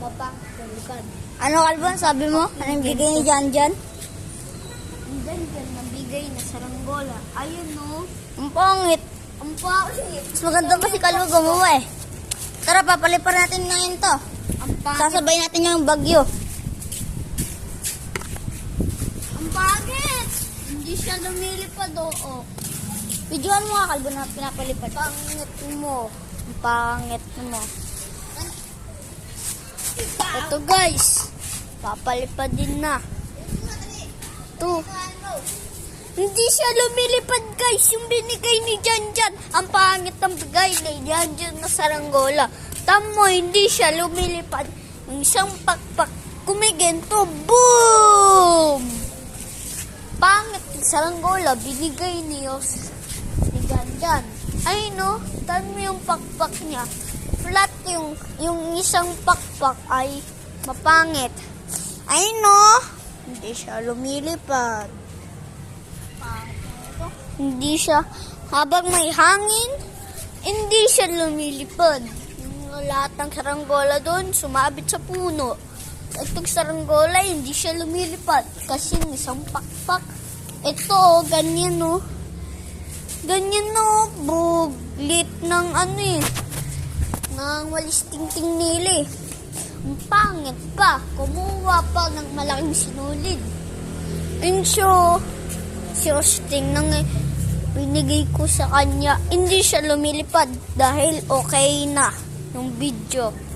mapangkulukan. Ano, Alvin, sabi mo? Anong bigay ni Janjan? Ang Janjan nabigay na saranggola. Ayun no. Ang pangit. Ang pangit. Mas maganda pa si Kalbo gumawa eh. Tara, papalipan natin ngayon to. Ang pangit. Sasabay natin yung bagyo. Ang pangit. Hindi siya lumilipad oo. Videoan mo nga, Kalbo, na pinapalipad. Pangit mo. Ang pangit mo. Ito guys. Papalipad din na. Ito. Hindi siya lumilipad guys. Yung binigay ni Janjan. Ang pangit ng bigay ni Janjan na saranggola. Tamo, hindi siya lumilipad. Yung isang pakpak kumiginto. Boom! Pangit ng saranggola. Binigay ni Janjan. Ay no, tan mo yung pakpak niya. Flat yung isang pakpak ay mapangit. Ay no, hindi siya lumilipad. Hindi siya, habang may hangin, hindi siya lumilipad. Yung lahat ng saranggola doon, sumabit sa puno. At itong saranggola, hindi siya lumilipad. Kasi yung isang pakpak. Ito, ganyan no. Ganyan no, buglit ng ano eh. Ng walis ting-ting nili. Ang pangit pa. Kumuha pa ng malaking sinulid. And so, tingnan binigay ko sa kanya. Hindi siya lumilipad dahil okay na yung video.